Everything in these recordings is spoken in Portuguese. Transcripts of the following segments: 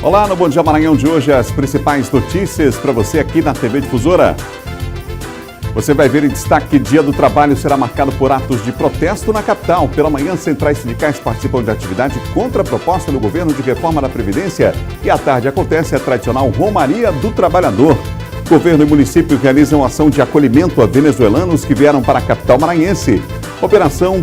Olá, no Bom Dia Maranhão de hoje, as principais notícias para você aqui na TV Difusora. Você vai ver em destaque: Dia do Trabalho será marcado por atos de protesto na capital. Pela manhã, centrais sindicais participam de atividade contra a proposta do governo de reforma da Previdência. E à tarde acontece a tradicional Romaria do Trabalhador. Governo e município realizam ação de acolhimento a venezuelanos que vieram para a capital maranhense. Operação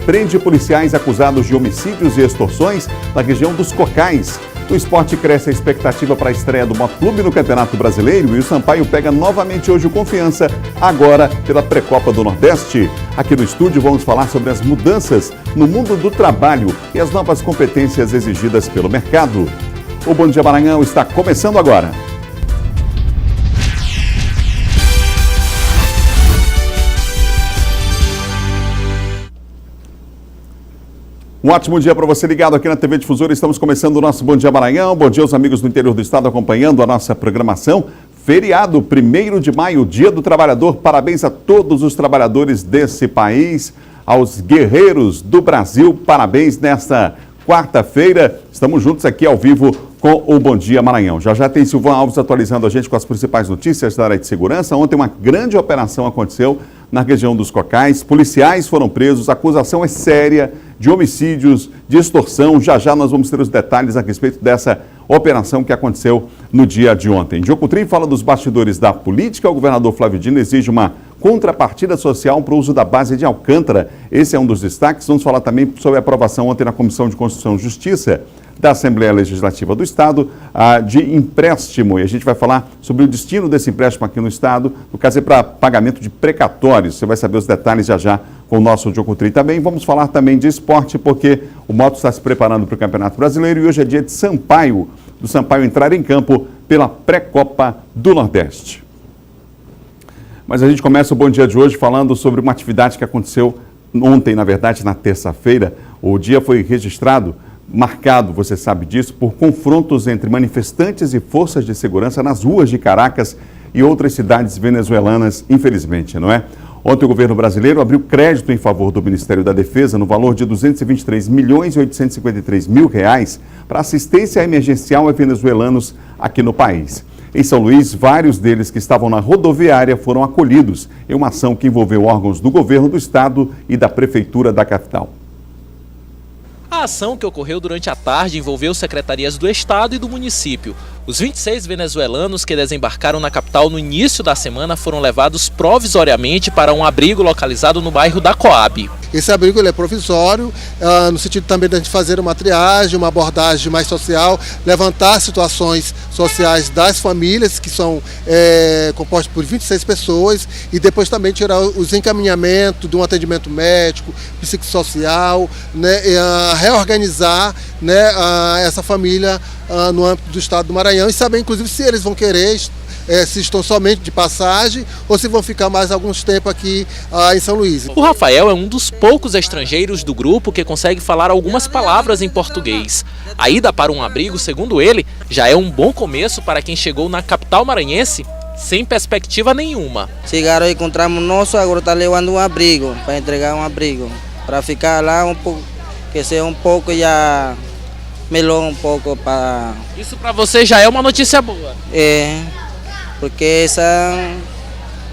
prende policiais acusados de homicídios e extorsões na região dos Cocais. No esporte, cresce a expectativa para a estreia do Motoclube no Campeonato Brasileiro e o Sampaio pega novamente hoje o Confiança, agora pela Pré-Copa do Nordeste. Aqui no estúdio vamos falar sobre as mudanças no mundo do trabalho e as novas competências exigidas pelo mercado. O Bom Dia Maranhão está começando agora. Um ótimo dia para você ligado aqui na TV Difusora. Estamos começando o nosso Bom Dia Maranhão. Bom dia aos amigos do interior do estado acompanhando a nossa programação. Feriado, 1º de maio, Dia do Trabalhador. Parabéns a todos os trabalhadores desse país, aos guerreiros do Brasil. Parabéns nesta quarta-feira. Estamos juntos aqui ao vivo com o Bom Dia Maranhão. Já tem Silvão Alves atualizando a gente com as principais notícias da área de segurança. Ontem uma grande operação aconteceu na região dos Cocais. Policiais foram presos, a acusação é séria de homicídios, de extorsão. Já nós vamos ter os detalhes a respeito dessa operação que aconteceu no dia de ontem. Diogo Coutrin fala dos bastidores da política. O governador Flávio Dino exige uma contrapartida social para o uso da base de Alcântara. Esse é um dos destaques. Vamos falar também sobre a aprovação ontem na Comissão de Constituição e Justiça da Assembleia Legislativa do Estado, de empréstimo. E a gente vai falar sobre o destino desse empréstimo aqui no Estado, no caso é para pagamento de precatórios. Você vai saber os detalhes já com o nosso Diogo Coutrin também. Vamos falar também de esporte, porque o Moto está se preparando para o Campeonato Brasileiro e hoje é dia de Sampaio, do Sampaio entrar em campo pela Pré-Copa do Nordeste. Mas a gente começa o Bom Dia de hoje falando sobre uma atividade que aconteceu ontem, na verdade, na terça-feira. O dia foi registrado, marcado, você sabe disso, por confrontos entre manifestantes e forças de segurança nas ruas de Caracas e outras cidades venezuelanas, infelizmente, não é? Ontem o governo brasileiro abriu crédito em favor do Ministério da Defesa no valor de R$ 223.853.000 para assistência emergencial a venezuelanos aqui no país. Em São Luís, vários deles que estavam na rodoviária foram acolhidos em uma ação que envolveu órgãos do governo do estado e da prefeitura da capital. A ação, que ocorreu durante a tarde, envolveu secretarias do estado e do município. Os 26 venezuelanos que desembarcaram na capital no início da semana foram levados provisoriamente para um abrigo localizado no bairro da Coab. Esse abrigo ele é provisório, no sentido também de a gente fazer uma triagem, uma abordagem mais social, levantar situações sociais das famílias, que são compostas por 26 pessoas, e depois também tirar os encaminhamentos de um atendimento médico, psicossocial, né, reorganizar, né, essa família no âmbito do estado do Maranhão e saber, inclusive, se eles vão querer, se estão somente de passagem ou se vão ficar mais alguns tempos aqui em São Luís. O Rafael é um dos poucos estrangeiros do grupo que consegue falar algumas palavras em português. A ida para um abrigo, segundo ele, já é um bom começo para quem chegou na capital maranhense sem perspectiva nenhuma. Chegaram e encontramos nosso, agora está levando um abrigo, para entregar um abrigo, para ficar lá um pouco, que seja um pouco já melhor um pouco para... Isso para você já é uma notícia boa? É, porque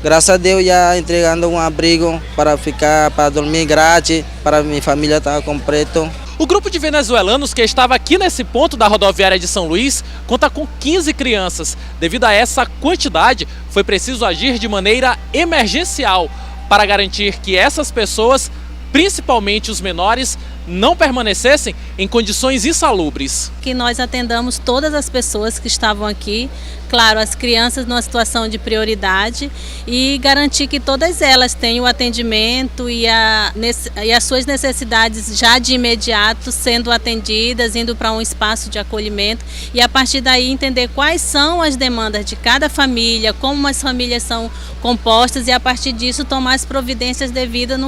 graças a Deus já entregando um abrigo para ficar, para dormir grátis, para minha família estar completo. O grupo de venezuelanos que estava aqui nesse ponto da rodoviária de São Luís conta com 15 crianças. Devido a essa quantidade, foi preciso agir de maneira emergencial para garantir que essas pessoas, principalmente os menores, não permanecessem em condições insalubres. Que nós atendamos todas as pessoas que estavam aqui, claro, as crianças numa situação de prioridade, e garantir que todas elas tenham o atendimento e as suas necessidades já de imediato sendo atendidas, indo para um espaço de acolhimento, e a partir daí entender quais são as demandas de cada família, como as famílias são compostas, e a partir disso tomar as providências devidas,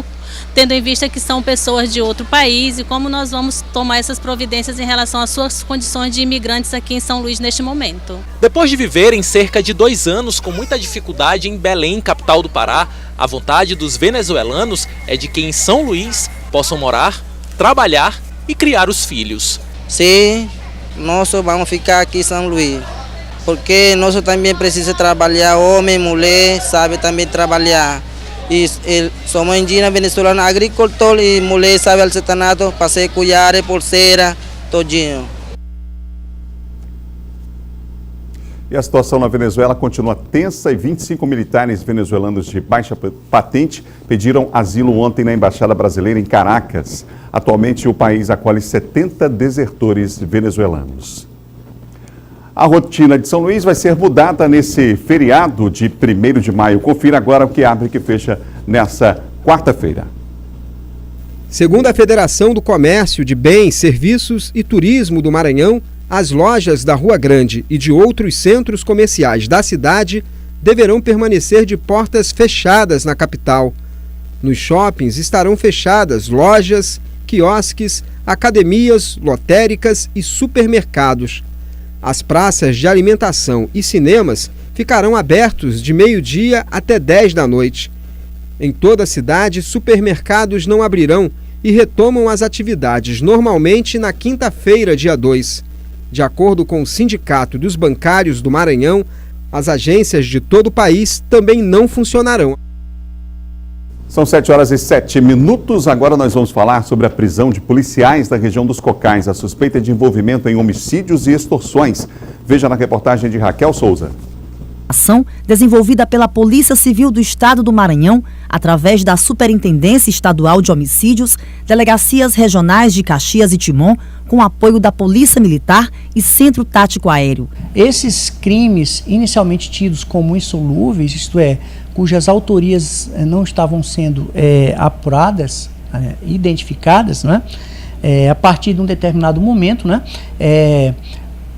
tendo em vista que são pessoas de outro país, e como nós vamos tomar essas providências em relação às suas condições de imigrantes aqui em São Luís neste momento. Depois de viverem cerca de 2 anos com muita dificuldade em Belém, capital do Pará, a vontade dos venezuelanos é de que em São Luís possam morar, trabalhar e criar os filhos. Sim, nós vamos ficar aqui em São Luís. Porque nós também precisamos trabalhar, homem, mulher, sabe também trabalhar. E somos indígenas venezuelanos, agricultor e mulher sabe artesanato, fazer colheres, pulseira, todinho. E a situação na Venezuela continua tensa e 25 militares venezuelanos de baixa patente pediram asilo ontem na Embaixada Brasileira em Caracas. Atualmente, o país acolhe 70 desertores venezuelanos. A rotina de São Luís vai ser mudada nesse feriado de 1º de maio. Confira agora o que abre e que fecha nessa quarta-feira. Segundo a Federação do Comércio de Bens, Serviços e Turismo do Maranhão, as lojas da Rua Grande e de outros centros comerciais da cidade deverão permanecer de portas fechadas na capital. Nos shoppings estarão fechadas lojas, quiosques, academias, lotéricas e supermercados. As praças de alimentação e cinemas ficarão abertos de meio-dia até 10 da noite. Em toda a cidade, supermercados não abrirão e retomam as atividades normalmente na quinta-feira, dia 2. De acordo com o Sindicato dos Bancários do Maranhão, as agências de todo o país também não funcionarão. São 7h07. Agora nós vamos falar sobre a prisão de policiais da região dos Cocais. A suspeita de envolvimento em homicídios e extorsões. Veja na reportagem de Raquel Souza. Ação desenvolvida pela Polícia Civil do Estado do Maranhão, através da Superintendência Estadual de Homicídios, Delegacias Regionais de Caxias e Timon, com apoio da Polícia Militar e Centro Tático Aéreo. Esses crimes, inicialmente tidos como insolúveis, isto é, cujas autorias não estavam sendo apuradas, identificadas, né, a partir de um determinado momento, né,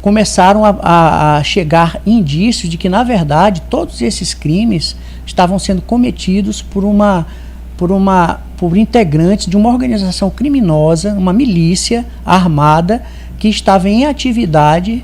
começaram a chegar indícios de que, na verdade, todos esses crimes estavam sendo cometidos por integrantes de uma organização criminosa, uma milícia armada que estava em atividade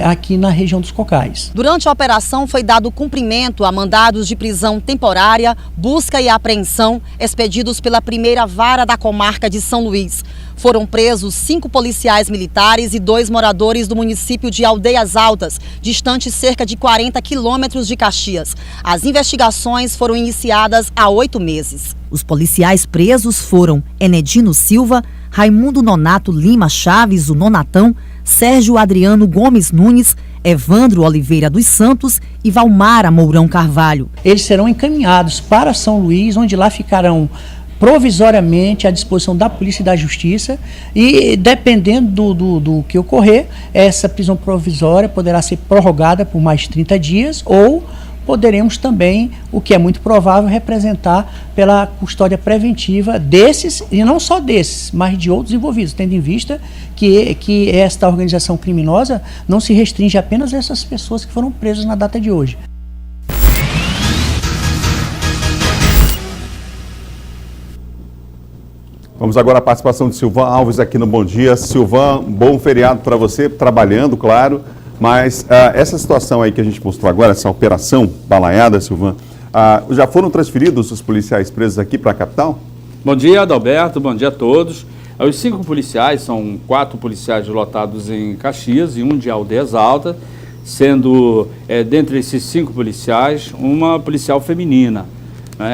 aqui na região dos Cocais. Durante a operação foi dado cumprimento a mandados de prisão temporária, busca e apreensão expedidos pela 1ª Vara da Comarca de São Luís. Foram presos 5 policiais militares e 2 moradores do município de Aldeias Altas, distante cerca de 40 quilômetros de Caxias. As investigações foram iniciadas há 8 meses. Os policiais presos foram Enedino Silva, Raimundo Nonato Lima Chaves, o Nonatão, Sérgio Adriano Gomes Nunes, Evandro Oliveira dos Santos e Valmara Mourão Carvalho. Eles serão encaminhados para São Luís, onde lá ficarão provisoriamente à disposição da Polícia e da Justiça, e dependendo do que ocorrer, essa prisão provisória poderá ser prorrogada por mais 30 dias ou poderemos também, o que é muito provável, representar pela custódia preventiva desses, e não só desses, mas de outros envolvidos, tendo em vista que esta organização criminosa não se restringe apenas a essas pessoas que foram presas na data de hoje. Vamos agora à participação de Silvan Alves aqui no Bom Dia. Silvan, bom feriado para você, trabalhando, claro, mas essa situação aí que a gente mostrou agora, essa operação balaiada, Silvan, já foram transferidos os policiais presos aqui para a capital? Bom dia, Adalberto, bom dia a todos. Os 5 policiais, são 4 policiais lotados em Caxias e 1 de Aldeias Altas, sendo, dentre esses 5 policiais, uma policial feminina.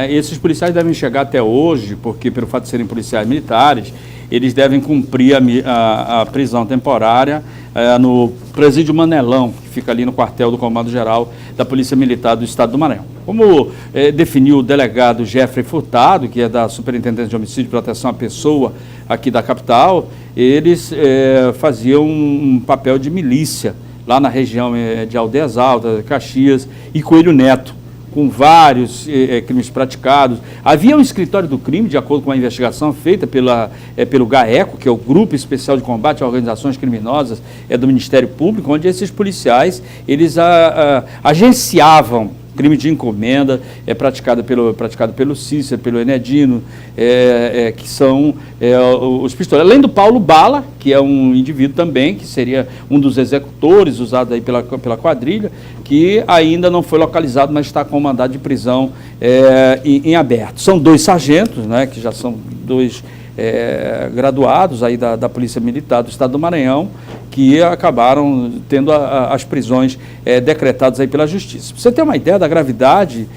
Esses policiais devem chegar até hoje, porque pelo fato de serem policiais militares, eles devem cumprir a prisão temporária no Presídio Manelão, que fica ali no quartel do Comando-Geral da Polícia Militar do Estado do Maranhão. Como definiu o delegado Jeffrey Furtado, que é da Superintendência de Homicídio e Proteção à Pessoa aqui da capital, eles faziam um papel de milícia lá na região de Aldeias Altas, Caxias e Coelho Neto, com vários crimes praticados. Havia um escritório do crime, de acordo com a investigação feita pelo GAECO, que é o Grupo Especial de Combate a Organizações Criminosas do Ministério Público, onde esses policiais, eles agenciavam crime de encomenda, praticado pelo Cícero, pelo Enedino, que são os pistoleiros. Além do Paulo Bala, que é um indivíduo também, que seria um dos executores usado aí pela quadrilha, que ainda não foi localizado, mas está com mandado de prisão em aberto. São 2 sargentos, né, que já são 2 graduados aí da Polícia Militar do Estado do Maranhão, que acabaram tendo as prisões decretadas aí pela Justiça. Pra você ter uma ideia da gravidade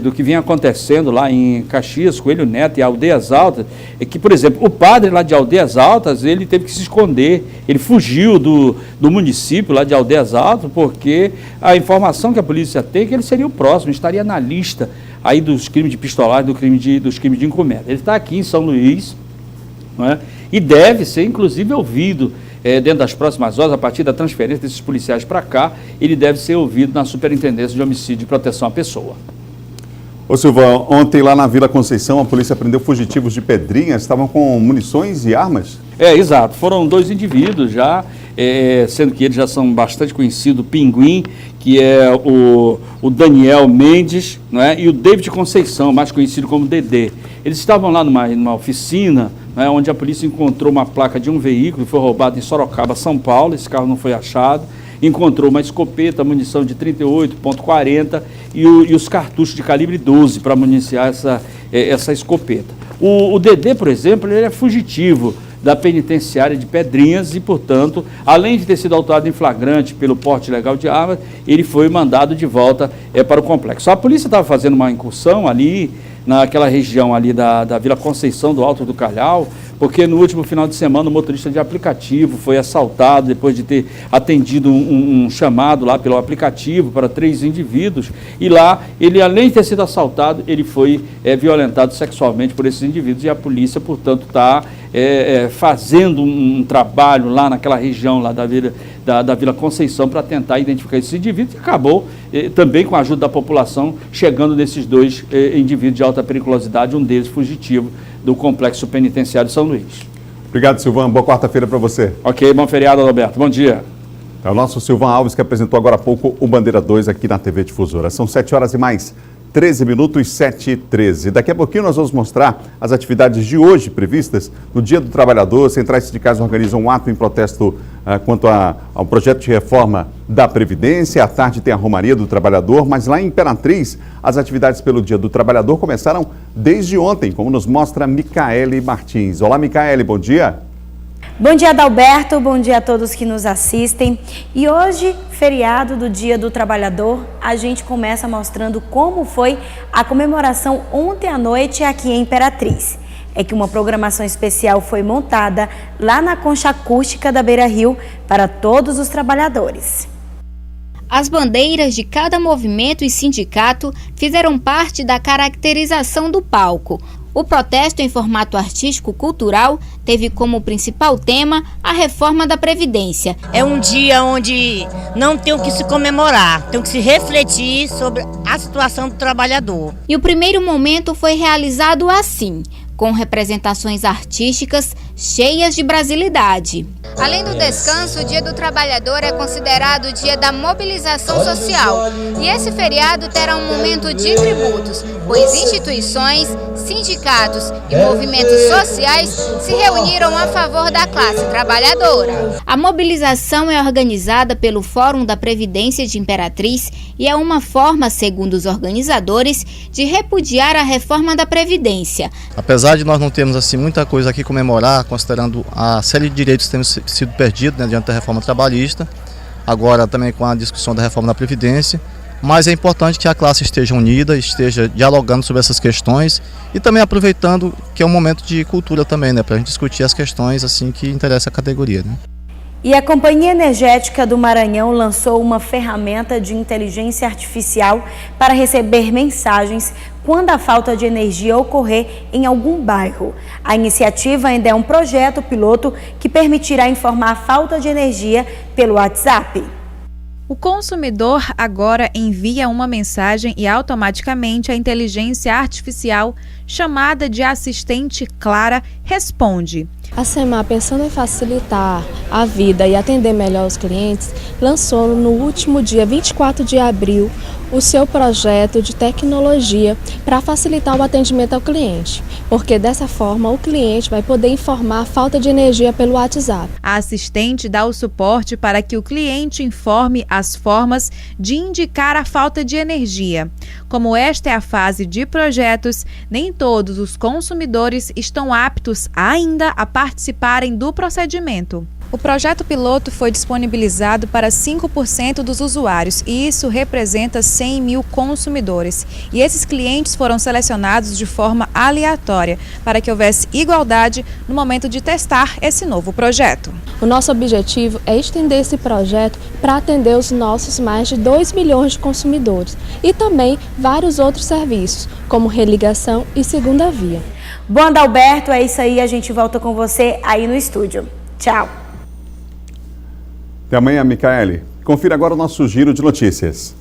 do que vinha acontecendo lá em Caxias, Coelho Neto e Aldeias Altas, é que, por exemplo, o padre lá de Aldeias Altas, ele teve que se esconder, ele fugiu do município lá de Aldeias Altas, porque a informação que a polícia tem é que ele seria o próximo, estaria na lista aí dos crimes de pistolagem, dos crimes de encomenda. Ele está aqui em São Luís, não é? E deve ser, inclusive, ouvido dentro das próximas horas, a partir da transferência desses policiais para cá, ele deve ser ouvido na Superintendência de Homicídio e Proteção à Pessoa. Ô Silvão, ontem lá na Vila Conceição, a polícia prendeu fugitivos de Pedrinhas, estavam com munições e armas? Exato. Foram 2 indivíduos já, sendo que eles já são bastante conhecidos, o Pinguim, que é o Daniel Mendes, não é? E o David Conceição, mais conhecido como Dedê. Eles estavam lá numa oficina, não é? Onde a polícia encontrou uma placa de um veículo que foi roubado em Sorocaba, São Paulo. Esse carro não foi achado. Encontrou uma escopeta, munição de 38.40 e os cartuchos de calibre 12 para municiar essa escopeta. O Dedê, por exemplo, ele é fugitivo da penitenciária de Pedrinhas e, portanto, além de ter sido autuado em flagrante pelo porte ilegal de armas, ele foi mandado de volta para o complexo. A polícia estava fazendo uma incursão ali, naquela região ali da Vila Conceição do Alto do Calhau, porque no último final de semana o motorista de aplicativo foi assaltado depois de ter atendido um chamado lá pelo aplicativo para 3 indivíduos, e lá ele, além de ter sido assaltado, ele foi violentado sexualmente por esses indivíduos, e a polícia, portanto, está fazendo um trabalho lá naquela região lá da Vila Conceição para tentar identificar esses indivíduos, e acabou também com a ajuda da população chegando nesses 2 indivíduos de alta periculosidade, um deles fugitivo do Complexo Penitenciário de São Luís. Obrigado, Silvão. Boa quarta-feira para você. Ok, bom feriado, Roberto. Bom dia. É o nosso Silvão Alves, que apresentou agora há pouco o Bandeira 2 aqui na TV Difusora. São 7 horas e mais 13 minutos, 7h13. Daqui a pouquinho nós vamos mostrar as atividades de hoje previstas no Dia do Trabalhador. Centrais sindicais organizam um ato em protesto quanto ao projeto de reforma da Previdência. À tarde tem a Romaria do Trabalhador, mas lá em Imperatriz, as atividades pelo Dia do Trabalhador começaram desde ontem, como nos mostra Micaele Martins. Olá, Micaele, bom dia. Bom dia, Adalberto, bom dia a todos que nos assistem. E hoje, feriado do Dia do Trabalhador, a gente começa mostrando como foi a comemoração ontem à noite aqui em Imperatriz. É que uma programação especial foi montada lá na concha acústica da Beira Rio para todos os trabalhadores. As bandeiras de cada movimento e sindicato fizeram parte da caracterização do palco. O protesto em formato artístico-cultural teve como principal tema a reforma da Previdência. É um dia onde não tem o que se comemorar, tem que se refletir sobre a situação do trabalhador. E o primeiro momento foi realizado assim, com representações artísticas cheias de brasilidade. Além do descanso, o Dia do Trabalhador é considerado o dia da mobilização social. E esse feriado terá um momento de tributos, pois instituições, sindicatos e movimentos sociais se reuniram a favor da classe trabalhadora. A mobilização é organizada pelo Fórum da Previdência de Imperatriz e é uma forma, segundo os organizadores, de repudiar a reforma da Previdência. Apesar de nós não termos assim muita coisa aqui comemorar, considerando a série de direitos que temos sido perdidos, né, diante da reforma trabalhista, agora também com a discussão da reforma da Previdência, mas é importante que a classe esteja unida, esteja dialogando sobre essas questões e também aproveitando que é um momento de cultura também, né, para a gente discutir as questões assim que interessam a categoria, né. E a Companhia Energética do Maranhão lançou uma ferramenta de inteligência artificial para receber mensagens quando a falta de energia ocorrer em algum bairro. A iniciativa ainda é um projeto piloto que permitirá informar a falta de energia pelo WhatsApp. O consumidor agora envia uma mensagem e automaticamente a inteligência artificial, chamada de assistente Clara, responde. A SEMAR, pensando em facilitar a vida e atender melhor os clientes, lançou no último dia 24 de abril o seu projeto de tecnologia para facilitar o atendimento ao cliente, porque dessa forma o cliente vai poder informar a falta de energia pelo WhatsApp. A assistente dá o suporte para que o cliente informe as formas de indicar a falta de energia. Como esta é a fase de projetos, nem todos os consumidores estão aptos ainda a participarem do procedimento. O projeto piloto foi disponibilizado para 5% dos usuários e isso representa 100 mil consumidores. E esses clientes foram selecionados de forma aleatória para que houvesse igualdade no momento de testar esse novo projeto. O nosso objetivo é estender esse projeto para atender os nossos mais de 2 milhões de consumidores e também vários outros serviços, como religação e segunda via. Bom, Adalberto, é isso aí. A gente volta com você aí no estúdio. Tchau. Até amanhã, Micaele. Confira agora o nosso giro de notícias.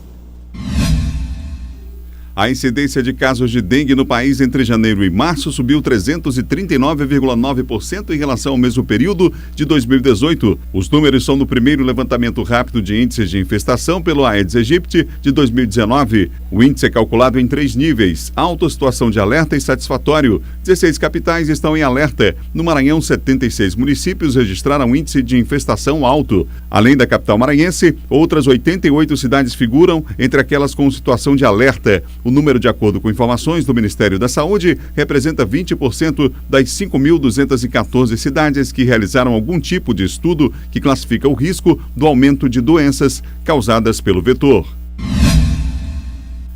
A incidência de casos de dengue no país entre janeiro e março subiu 339,9% em relação ao mesmo período de 2018. Os números são do primeiro levantamento rápido de índices de infestação pelo Aedes aegypti de 2019. O índice é calculado em 3 níveis: alto, situação de alerta e satisfatório. 16 capitais estão em alerta. No Maranhão, 76 municípios registraram índice de infestação alto. Além da capital maranhense, outras 88 cidades figuram entre aquelas com situação de alerta. O número, de acordo com informações do Ministério da Saúde, representa 20% das 5.214 cidades que realizaram algum tipo de estudo que classifica o risco do aumento de doenças causadas pelo vetor.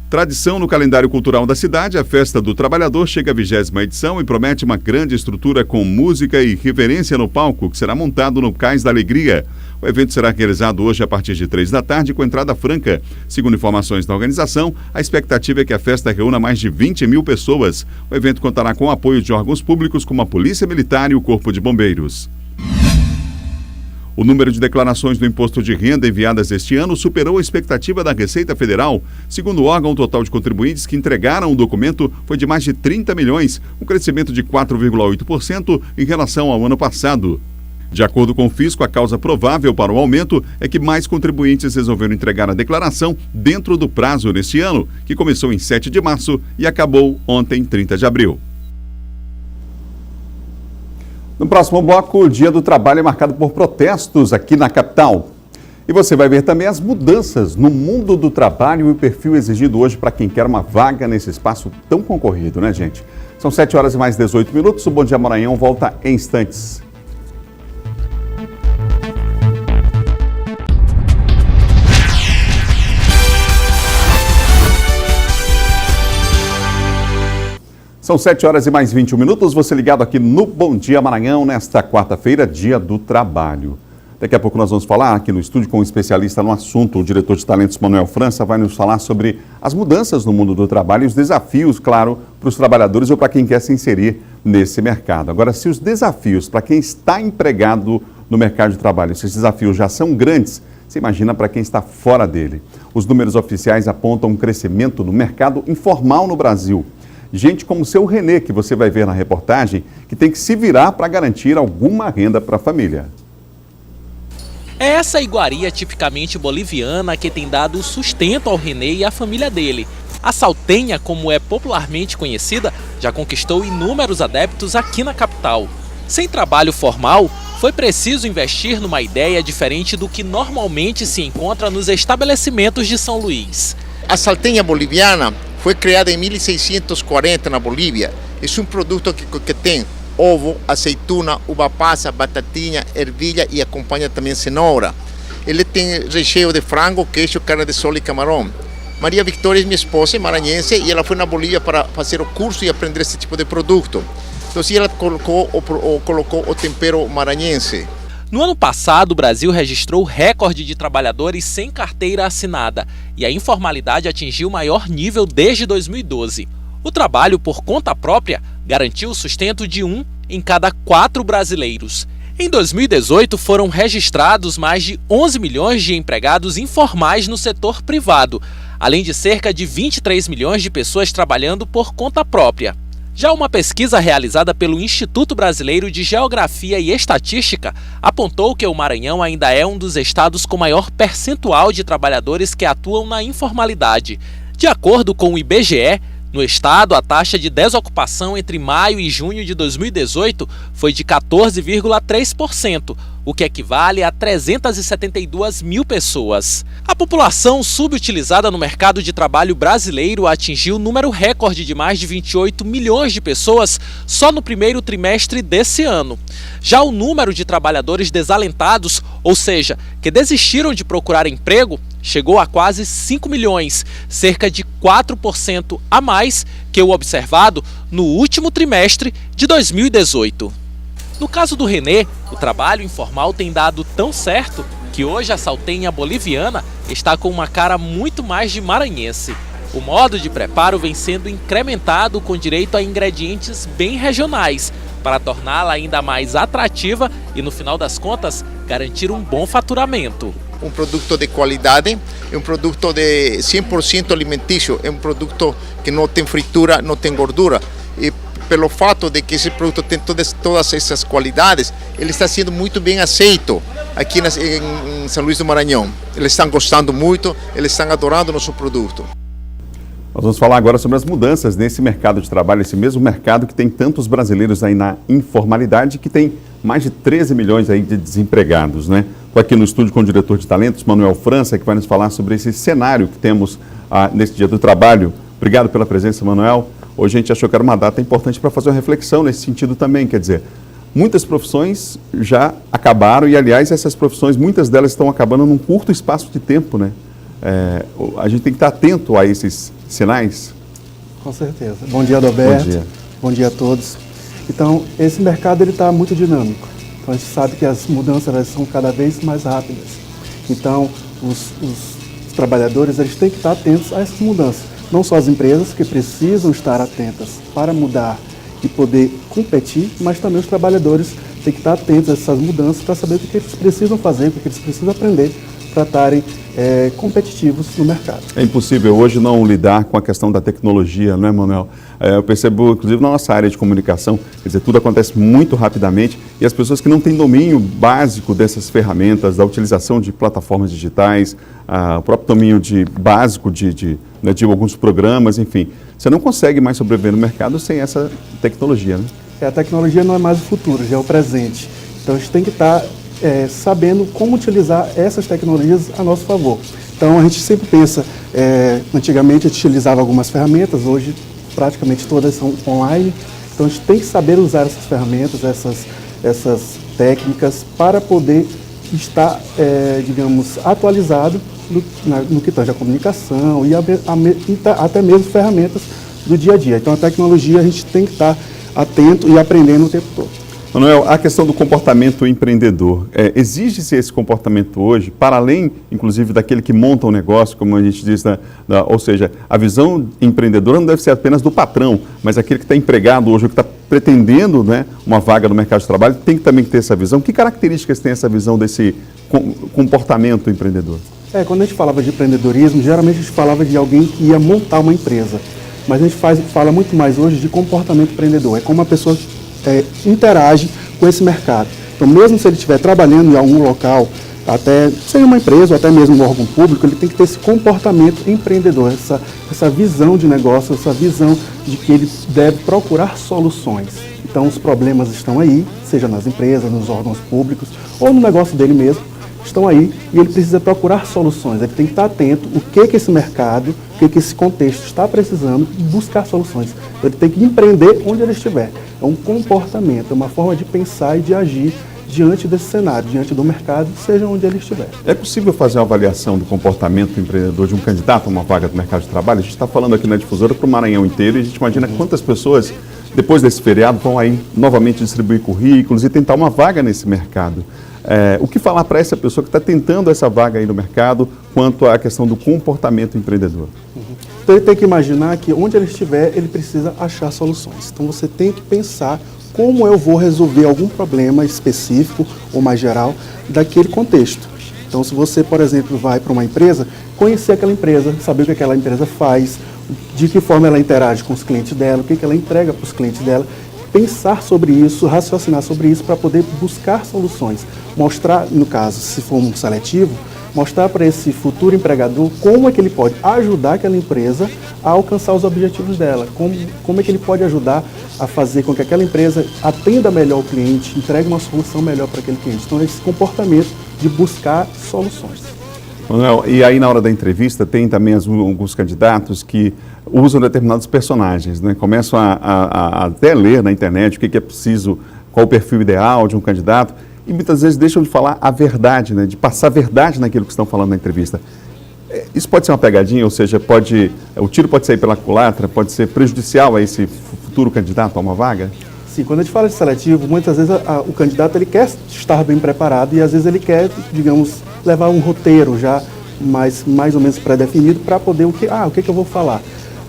Tradição no calendário cultural da cidade, a Festa do Trabalhador chega à 20ª edição e promete uma grande estrutura com música e reverência no palco, que será montado no Cais da Alegria. O evento será realizado hoje a partir de 3 da tarde com entrada franca. Segundo informações da organização, a expectativa é que a festa reúna mais de 20 mil pessoas. O evento contará com o apoio de órgãos públicos como a Polícia Militar e o Corpo de Bombeiros. O número de declarações do imposto de renda enviadas este ano superou a expectativa da Receita Federal. Segundo o órgão, o total de contribuintes que entregaram o documento foi de mais de 30 milhões, um crescimento de 4,8% em relação ao ano passado. De acordo com o fisco, a causa provável para o aumento é que mais contribuintes resolveram entregar a declaração dentro do prazo neste ano, que começou em 7 de março e acabou ontem, 30 de abril. No próximo bloco, o Dia do Trabalho é marcado por protestos aqui na capital. E você vai ver também as mudanças no mundo do trabalho e o perfil exigido hoje para quem quer uma vaga nesse espaço tão concorrido, né, gente? São 7 horas e mais 18 minutos. O Bom Dia Maranhão volta em instantes. São 7 horas e mais 21 minutos, você ligado aqui no Bom Dia Maranhão, nesta quarta-feira, Dia do Trabalho. Daqui a pouco nós vamos falar aqui no estúdio com um especialista no assunto, o diretor de talentos Manuel França vai nos falar sobre as mudanças no mundo do trabalho e os desafios, claro, para os trabalhadores ou para quem quer se inserir nesse mercado. Agora, se os desafios para quem está empregado no mercado de trabalho, se esses desafios já são grandes, você imagina para quem está fora dele. Os números oficiais apontam um crescimento no mercado informal no Brasil. Gente como o seu Renê, que você vai ver na reportagem, que tem que se virar para garantir alguma renda para a família. É essa iguaria tipicamente boliviana que tem dado sustento ao Renê e à família dele. A saltenha, como é popularmente conhecida, já conquistou inúmeros adeptos aqui na capital. Sem trabalho formal, foi preciso investir numa ideia diferente do que normalmente se encontra nos estabelecimentos de São Luís. A saltenha boliviana foi criada em 1640 na Bolívia. É um produto que tem ovo, azeitona, uva passa, batatinha, ervilha e acompanha também cenoura. Ele tem recheio de frango, queijo, carne de sol e camarão. Maria Victoria é minha esposa, é maranhense, e ela foi na Bolívia para fazer o curso e aprender esse tipo de produto. Então ela colocou o tempero maranhense. No ano passado, o Brasil registrou recorde de trabalhadores sem carteira assinada e a informalidade atingiu o maior nível desde 2012. O trabalho por conta própria garantiu o sustento de 1 em cada 4 brasileiros. Em 2018, foram registrados mais de 11 milhões de empregados informais no setor privado, além de cerca de 23 milhões de pessoas trabalhando por conta própria. Já uma pesquisa realizada pelo Instituto Brasileiro de Geografia e Estatística apontou que o Maranhão ainda é um dos estados com maior percentual de trabalhadores que atuam na informalidade. De acordo com o IBGE, no estado, a taxa de desocupação entre maio e junho de 2018 foi de 14,3%, o que equivale a 372 mil pessoas. A população subutilizada no mercado de trabalho brasileiro atingiu um número recorde de mais de 28 milhões de pessoas só no primeiro trimestre desse ano. Já o número de trabalhadores desalentados, ou seja, que desistiram de procurar emprego, chegou a quase 5 milhões, cerca de 4% a mais que o observado no último trimestre de 2018. No caso do Renê, o trabalho informal tem dado tão certo que hoje a saltenha boliviana está com uma cara muito mais de maranhense. O modo de preparo vem sendo incrementado com direito a ingredientes bem regionais, para torná-la ainda mais atrativa e, no final das contas, garantir um bom faturamento. Um produto de qualidade, é um produto de 100% alimentício, é um produto que não tem fritura, não tem gordura. E pelo fato de que esse produto tem todas essas qualidades, ele está sendo muito bem aceito aqui em São Luís do Maranhão. Eles estão gostando muito, eles estão adorando o nosso produto. Nós vamos falar agora sobre as mudanças nesse mercado de trabalho, esse mesmo mercado que tem tantos brasileiros aí na informalidade, que tem mais de 13 milhões aí de desempregados, né? Estou aqui no estúdio com o diretor de talentos, Manuel França, que vai nos falar sobre esse cenário que temos nesse Dia do Trabalho. Obrigado pela presença, Manuel. Hoje a gente achou que era uma data importante para fazer uma reflexão nesse sentido também, quer dizer, muitas profissões já acabaram e, aliás, essas profissões, muitas delas estão acabando num curto espaço de tempo, né? A gente tem que estar atento a esses sinais. Com certeza. Bom dia, Adalberto. Bom dia. Bom dia a todos. Então, esse mercado está muito dinâmico. Então, a gente sabe que as mudanças elas são cada vez mais rápidas. Então, os trabalhadores eles têm que estar atentos a essas mudanças. Não só as empresas, que precisam estar atentas para mudar e poder competir, mas também os trabalhadores têm que estar atentos a essas mudanças para saber o que eles precisam fazer, o que eles precisam aprender para estarem competitivos no mercado. É impossível hoje não lidar com a questão da tecnologia, não é, Manuel? Eu percebo, inclusive, na nossa área de comunicação, quer dizer, tudo acontece muito rapidamente e as pessoas que não têm domínio básico dessas ferramentas, da utilização de plataformas digitais, o próprio domínio básico de alguns programas, enfim, você não consegue mais sobreviver no mercado sem essa tecnologia, né? A tecnologia não é mais o futuro, já é o presente. Então, a gente tem que estar sabendo como utilizar essas tecnologias a nosso favor. Então, a gente sempre pensa, antigamente a gente utilizava algumas ferramentas, hoje praticamente todas são online. Então, a gente tem que saber usar essas ferramentas, essas técnicas para poder estar, digamos, atualizado no que tange a comunicação e até mesmo ferramentas do dia a dia. Então, a tecnologia a gente tem que estar atento e aprendendo o tempo todo. Manuel, a questão do comportamento empreendedor, exige-se esse comportamento hoje, para além, inclusive, daquele que monta um negócio, como a gente diz, ou seja, a visão empreendedora não deve ser apenas do patrão, mas aquele que está empregado hoje, que está pretendendo, né, uma vaga no mercado de trabalho, tem que também ter essa visão. Que características tem essa visão desse comportamento empreendedor? Quando a gente falava de empreendedorismo, geralmente a gente falava de alguém que ia montar uma empresa, mas a gente fala muito mais hoje de comportamento empreendedor, é como a pessoa interage com esse mercado. Então, mesmo se ele estiver trabalhando em algum local, até seja uma empresa ou até mesmo um órgão público, ele tem que ter esse comportamento empreendedor, essa visão de negócio, essa visão de que ele deve procurar soluções. Então, os problemas estão aí, seja nas empresas, nos órgãos públicos ou no negócio dele mesmo, estão aí e ele precisa procurar soluções. Ele tem que estar atento o que esse mercado, o que esse contexto está precisando e buscar soluções. Ele tem que empreender onde ele estiver. É um comportamento, é uma forma de pensar e de agir diante desse cenário, diante do mercado, seja onde ele estiver. É possível fazer uma avaliação do comportamento empreendedor de um candidato a uma vaga do mercado de trabalho? A gente está falando aqui na Difusora para o Maranhão inteiro e a gente imagina quantas pessoas, depois desse feriado, vão aí novamente distribuir currículos e tentar uma vaga nesse mercado. O que falar para essa pessoa que está tentando essa vaga aí no mercado quanto à questão do comportamento empreendedor? Então ele tem que imaginar que onde ele estiver, ele precisa achar soluções. Então você tem que pensar como eu vou resolver algum problema específico ou mais geral daquele contexto. Então se você, por exemplo, vai para uma empresa, conhecer aquela empresa, saber o que aquela empresa faz, de que forma ela interage com os clientes dela, o que ela entrega para os clientes dela, pensar sobre isso, raciocinar sobre isso para poder buscar soluções, mostrar, no caso, se for um seletivo, mostrar para esse futuro empregador como é que ele pode ajudar aquela empresa a alcançar os objetivos dela, como é que ele pode ajudar a fazer com que aquela empresa atenda melhor o cliente, entregue uma solução melhor para aquele cliente. Então, esse comportamento de buscar soluções. Manuel, e aí na hora da entrevista tem também alguns candidatos que usam determinados personagens, né? Começam a até ler na internet o que é preciso, qual o perfil ideal de um candidato, e muitas vezes deixam de falar a verdade, né? De passar a verdade naquilo que estão falando na entrevista. Isso pode ser uma pegadinha, ou seja, o tiro pode sair pela culatra, pode ser prejudicial a esse futuro candidato a uma vaga? Sim, quando a gente fala de seletivo, muitas vezes o candidato ele quer estar bem preparado e às vezes ele quer, digamos, levar um roteiro já mais ou menos pré-definido para poder o que eu vou falar.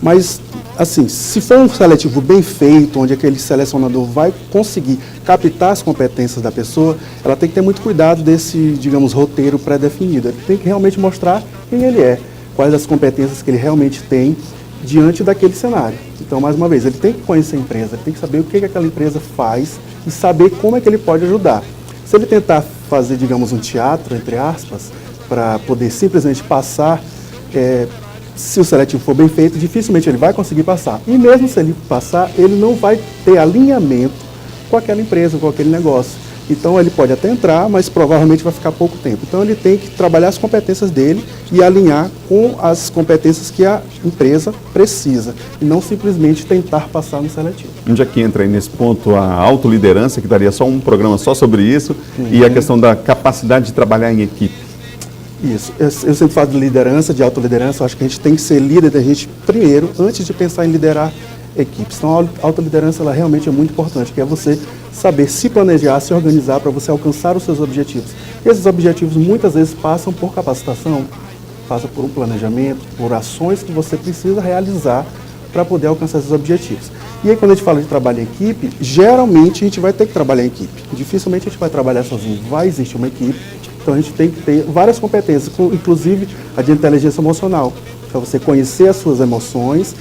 Mas, assim, se for um seletivo bem feito, onde aquele selecionador vai conseguir captar as competências da pessoa, ela tem que ter muito cuidado desse, digamos, roteiro pré-definido. Ele tem que realmente mostrar quem ele é, quais as competências que ele realmente tem diante daquele cenário. Então, mais uma vez, ele tem que conhecer a empresa, ele tem que saber o que aquela empresa faz e saber como é que ele pode ajudar. Se ele tentar fazer, digamos, um teatro, entre aspas, para poder simplesmente passar, se o seletivo for bem feito, dificilmente ele vai conseguir passar. E mesmo se ele passar, ele não vai ter alinhamento com aquela empresa, com aquele negócio. Então ele pode até entrar, mas provavelmente vai ficar pouco tempo. Então ele tem que trabalhar as competências dele e alinhar com as competências que a empresa precisa. E não simplesmente tentar passar no seletivo. Onde é que entra aí nesse ponto a autoliderança, que daria só um programa só sobre isso, e a questão da capacidade de trabalhar em equipe? Isso, eu sempre falo de liderança, de autoliderança, eu acho que a gente tem que ser líder da gente primeiro, antes de pensar em liderar equipes. Então a autoliderança ela realmente é muito importante, que é você saber se planejar, se organizar para você alcançar os seus objetivos. E esses objetivos muitas vezes passam por capacitação, passam por um planejamento, por ações que você precisa realizar para poder alcançar esses objetivos. E aí quando a gente fala de trabalho em equipe, geralmente a gente vai ter que trabalhar em equipe. Dificilmente a gente vai trabalhar sozinho, vai existir uma equipe. Então a gente tem que ter várias competências, inclusive a de inteligência emocional, para você conhecer as suas emoções,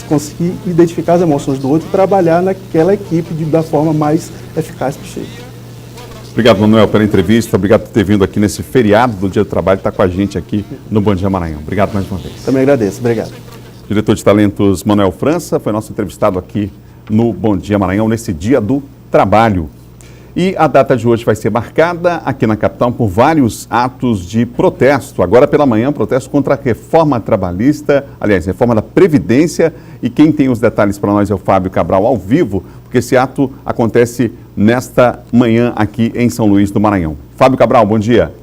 conseguir identificar as emoções do outro e trabalhar naquela equipe da forma mais eficaz possível. Obrigado, Manuel, pela entrevista, obrigado por ter vindo aqui nesse feriado do Dia do Trabalho, estar com a gente aqui no Bom Dia Maranhão. Obrigado mais uma vez. Também agradeço, obrigado. Diretor de Talentos Manuel França foi nosso entrevistado aqui no Bom Dia Maranhão, nesse Dia do Trabalho. E a data de hoje vai ser marcada aqui na capital por vários atos de protesto. Agora pela manhã, protesto contra a reforma trabalhista, aliás, reforma da Previdência. E quem tem os detalhes para nós é o Fábio Cabral ao vivo, porque esse ato acontece nesta manhã aqui em São Luís do Maranhão. Fábio Cabral, bom dia.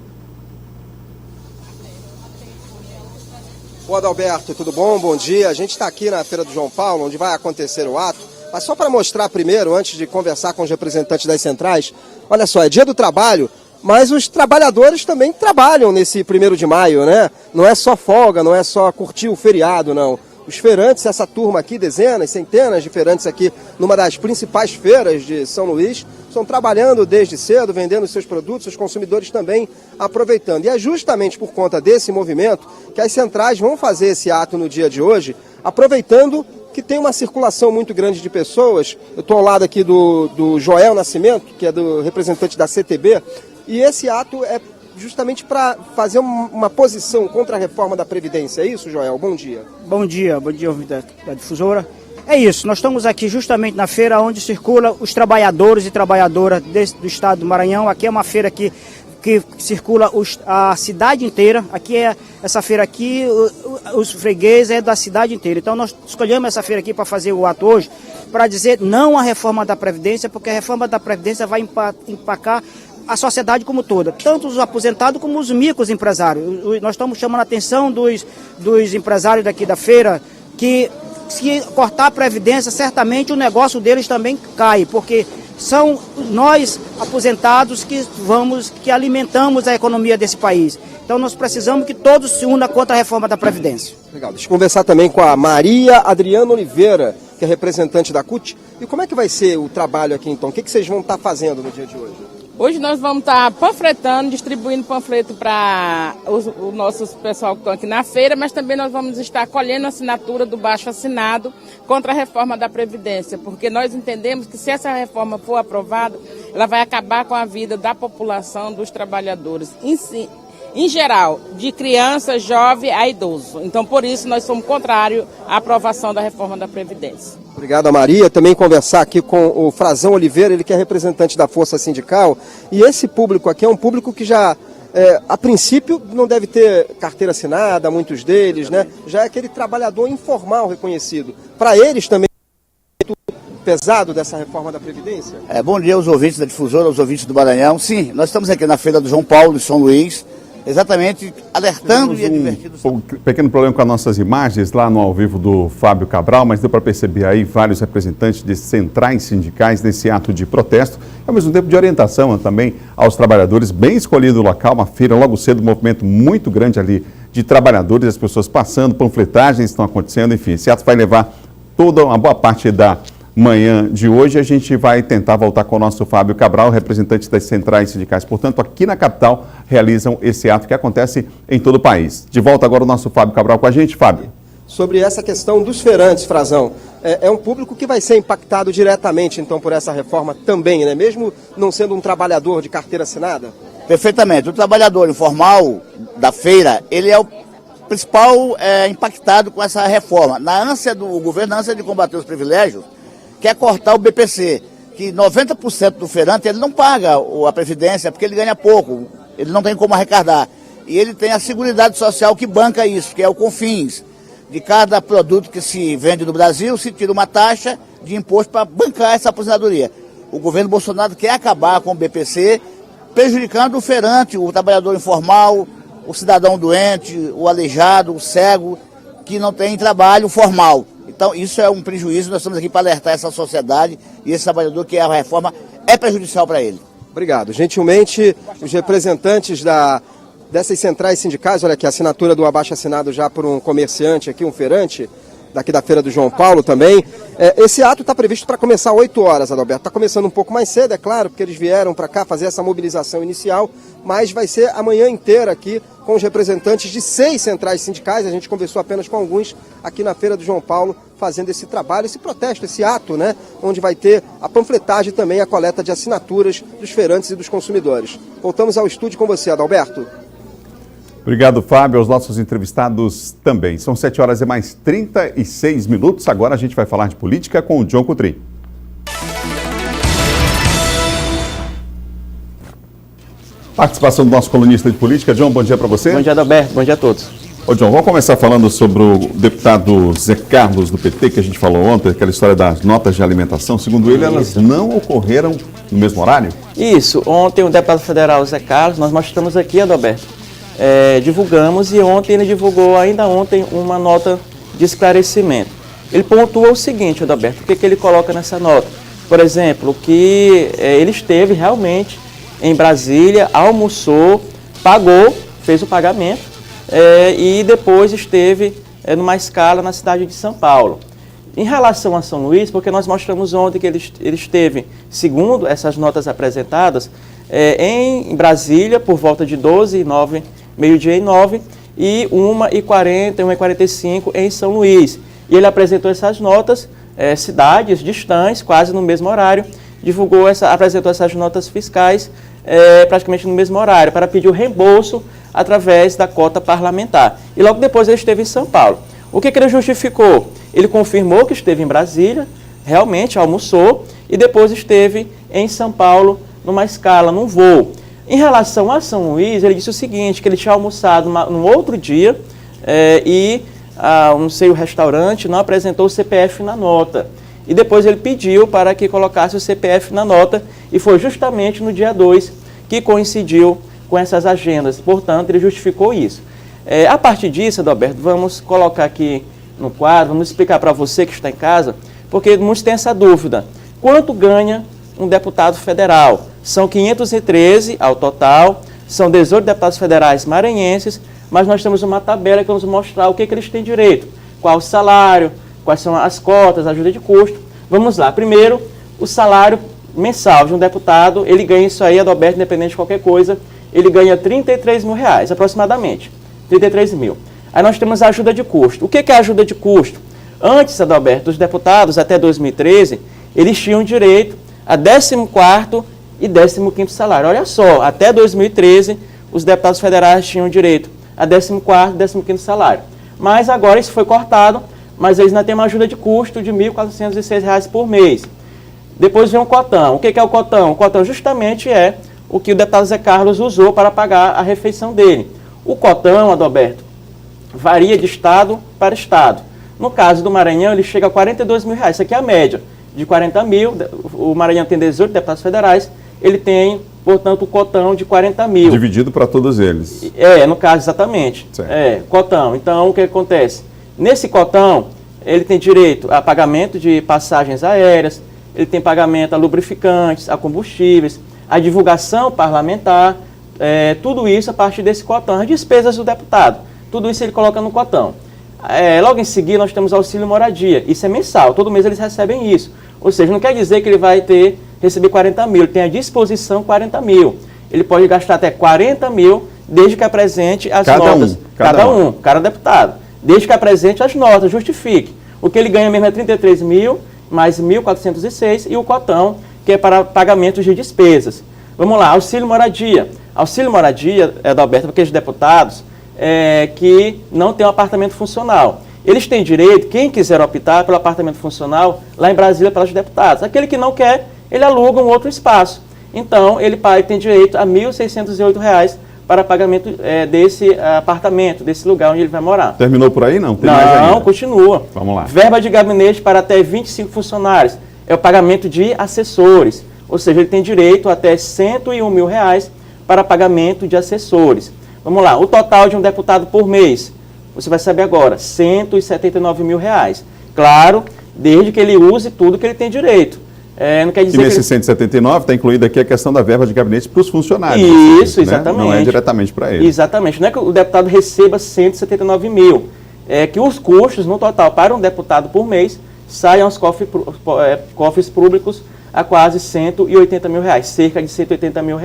Oi, Adalberto, tudo bom? Bom dia. A gente está aqui na Feira do João Paulo, onde vai acontecer o ato. Mas só para mostrar primeiro, antes de conversar com os representantes das centrais, olha só, é Dia do Trabalho, mas os trabalhadores também trabalham nesse 1º de maio, né? Não é só folga, não é só curtir o feriado, não. Os feirantes, essa turma aqui, dezenas, centenas de feirantes aqui, numa das principais feiras de São Luís, estão trabalhando desde cedo, vendendo seus produtos, os consumidores também aproveitando. E é justamente por conta desse movimento que as centrais vão fazer esse ato no dia de hoje, aproveitando que tem uma circulação muito grande de pessoas. Eu estou ao lado aqui do Joel Nascimento, que é do representante da CTB, e esse ato é justamente para fazer uma posição contra a reforma da Previdência. É isso, Joel? Bom dia. Bom dia, ouvinte da difusora. É isso, nós estamos aqui justamente na feira onde circulam os trabalhadores e trabalhadoras do estado do Maranhão. Aqui é uma feira que circula a cidade inteira. Aqui essa feira aqui, os fregueses é da cidade inteira. Então nós escolhemos essa feira aqui para fazer o ato hoje, para dizer não à reforma da Previdência, porque a reforma da Previdência vai empacar a sociedade como toda, tanto os aposentados como os microempresários. Nós estamos chamando a atenção dos empresários daqui da feira, que se cortar a Previdência, certamente o negócio deles também cai, porque são nós aposentados que alimentamos a economia desse país. Então nós precisamos que todos se unam contra a reforma da Previdência. Legal, deixa eu conversar também com a Maria Adriana Oliveira, que é representante da CUT. E como é que vai ser o trabalho aqui então? O que vocês vão estar fazendo no dia de hoje? Hoje nós vamos estar panfletando, distribuindo panfleto para o nosso pessoal que estão aqui na feira, mas também nós vamos estar colhendo a assinatura do baixo assinado contra a reforma da Previdência, porque nós entendemos que se essa reforma for aprovada, ela vai acabar com a vida da população, dos trabalhadores, em geral, de criança, jovem a idoso. Então, por isso, nós somos contrários à aprovação da reforma da Previdência. Obrigado, Maria. Também conversar aqui com o Frazão Oliveira, ele que é representante da Força Sindical. E esse público aqui é um público que já, a princípio, não deve ter carteira assinada, muitos deles, né? Já é aquele trabalhador informal reconhecido. Para eles também é muito pesado dessa reforma da Previdência? Bom dia aos ouvintes da Difusora, aos ouvintes do Maranhão. Sim, nós estamos aqui na Feira do João Paulo, de São Luís, exatamente alertando e advertindo. Um pequeno problema com as nossas imagens lá no ao vivo do Fábio Cabral, mas deu para perceber aí vários representantes de centrais sindicais nesse ato de protesto, ao mesmo tempo de orientação também aos trabalhadores, bem escolhido o local, uma feira logo cedo, um movimento muito grande ali de trabalhadores, as pessoas passando, panfletagens estão acontecendo, enfim, esse ato vai levar toda uma boa parte da manhã de hoje. A gente vai tentar voltar com o nosso Fábio Cabral, representante das centrais sindicais. Portanto, aqui na capital, realizam esse ato que acontece em todo o país. De volta agora o nosso Fábio Cabral com a gente. Fábio. Sobre essa questão dos feirantes, Frazão, é um público que vai ser impactado diretamente, então, por essa reforma também, né? Mesmo não sendo um trabalhador de carteira assinada? Perfeitamente. O trabalhador informal da feira, ele é o principal impactado com essa reforma. Na ânsia do governo, na ânsia de combater os privilégios, quer cortar o BPC, que 90% do feirante ele não paga a Previdência porque ele ganha pouco, ele não tem como arrecadar. E ele tem a Seguridade Social que banca isso, que é o CONFINS. De cada produto que se vende no Brasil, se tira uma taxa de imposto para bancar essa aposentadoria. O governo Bolsonaro quer acabar com o BPC, prejudicando o feirante, o trabalhador informal, o cidadão doente, o aleijado, o cego, que não tem trabalho formal. Então, isso é um prejuízo, nós estamos aqui para alertar essa sociedade e esse trabalhador que a reforma é prejudicial para ele. Obrigado. Gentilmente, os representantes dessas centrais sindicais, olha aqui, a assinatura do abaixo-assinado já por um comerciante aqui, um feirante, daqui da Feira do João Paulo também. Esse ato está previsto para começar às 8 horas, Adalberto. Está começando um pouco mais cedo, é claro, porque eles vieram para cá fazer essa mobilização inicial, mas vai ser a manhã inteira aqui com os representantes de 6 centrais sindicais. A gente conversou apenas com alguns aqui na Feira do João Paulo, fazendo esse trabalho, esse protesto, esse ato, né? Onde vai ter a panfletagem e também a coleta de assinaturas dos feirantes e dos consumidores. Voltamos ao estúdio com você, Adalberto. Obrigado, Fábio, aos nossos entrevistados também. São 7 horas e mais 36 minutos. Agora a gente vai falar de política com o John Coutrin. Participação do nosso colunista de política. John, bom dia para você. Bom dia, Adalberto. Bom dia a todos. Ô, John, vamos começar falando sobre o deputado Zé Carlos do PT, que a gente falou ontem, aquela história das notas de alimentação. Segundo ele, elas não ocorreram no mesmo horário? Isso. Ontem o deputado federal Zé Carlos, nós mostramos aqui, Adalberto, divulgamos, e ontem ele divulgou, ainda ontem, uma nota de esclarecimento. Ele pontua o seguinte, Adalberto, o que ele coloca nessa nota? Por exemplo, que ele esteve realmente em Brasília, almoçou, pagou, fez o pagamento, e depois esteve numa escala na cidade de São Paulo. Em relação a São Luís, porque nós mostramos ontem que ele esteve, segundo essas notas apresentadas, em Brasília por volta de 12h09, meio-dia e 9, e 1h40, 1h45 em São Luís. E ele apresentou essas notas, cidades distantes, quase no mesmo horário, apresentou essas notas fiscais praticamente no mesmo horário, para pedir o reembolso através da cota parlamentar. E logo depois ele esteve em São Paulo. O que ele justificou? Ele confirmou que esteve em Brasília, realmente almoçou, e depois esteve em São Paulo numa escala, num voo. Em relação a São Luís, ele disse o seguinte, que ele tinha almoçado num outro dia não sei, o restaurante não apresentou o CPF na nota. E depois ele pediu para que colocasse o CPF na nota, e foi justamente no dia 2 que coincidiu com essas agendas. Portanto, ele justificou isso. A partir disso, Adalberto, vamos colocar aqui no quadro, vamos explicar para você que está em casa, porque muitos têm essa dúvida. Quanto ganha um deputado federal? São 513 ao total, são 18 deputados federais maranhenses, mas nós temos uma tabela que vamos mostrar o que eles têm direito, qual o salário, quais são as cotas, a ajuda de custo. Vamos lá. Primeiro, o salário mensal de um deputado, ele ganha isso aí, Adalberto, independente de qualquer coisa, ele ganha R$33 mil, aproximadamente, 33 mil. Aí nós temos a ajuda de custo. O que é a ajuda de custo? Antes, Adalberto, os deputados, até 2013, eles tinham direito a 14º e 15º salário. Olha só, até 2013, os deputados federais tinham direito a 14º e 15º salário. Mas agora isso foi cortado, mas eles ainda têm uma ajuda de custo de R$ 1.406 por mês. Depois vem o cotão. O que é o cotão? O cotão justamente é o que o deputado Zé Carlos usou para pagar a refeição dele. O cotão, Adalberto, varia de estado para estado. No caso do Maranhão, ele chega a R$42 mil. Isso aqui é a média de 40 mil. O Maranhão tem 18 deputados federais. Ele tem, portanto, o cotão de 40 mil. Dividido para todos eles. No caso, exatamente. Certo. Cotão. Então, o que acontece? Nesse cotão, ele tem direito a pagamento de passagens aéreas, ele tem pagamento a lubrificantes, a combustíveis, a divulgação parlamentar, tudo isso a partir desse cotão. As despesas do deputado, tudo isso ele coloca no cotão. Logo em seguida, nós temos auxílio moradia. Isso é mensal, todo mês eles recebem isso. Ou seja, não quer dizer que ele vai receber 40 mil, ele tem à disposição 40 mil. Ele pode gastar até 40 mil, desde que apresente as notas. Cada deputado. Desde que apresente as notas, justifique. O que ele ganha mesmo é 33 mil, mais 1.406, e o cotão, que é para pagamentos de despesas. Vamos lá, auxílio moradia. Auxílio moradia, Adalberto, para aqueles deputados que não têm um apartamento funcional. Eles têm direito, quem quiser optar pelo apartamento funcional, lá em Brasília, pelos deputados. Aquele que não quer, ele aluga um outro espaço. Então, ele tem direito a R$ 1.608 para pagamento desse apartamento, desse lugar onde ele vai morar. Terminou por aí, não? Tem mais ainda? Não, continua. Vamos lá. Verba de gabinete para até 25 funcionários. É o pagamento de assessores. Ou seja, ele tem direito até R$ 101 mil para pagamento de assessores. Vamos lá, o total de um deputado por mês, você vai saber agora, R$ 179 mil. Claro, desde que ele use tudo que ele tem direito. Não quer dizer e nesse 179 está incluída aqui a questão da verba de gabinete para os funcionários. Isso, exatamente. Né? Não é diretamente para ele. Exatamente. Não é que o deputado receba 179 mil. É que os custos, no total, para um deputado por mês, saiam aos cofres públicos a quase R$ 180 mil, cerca de R$ 180 mil.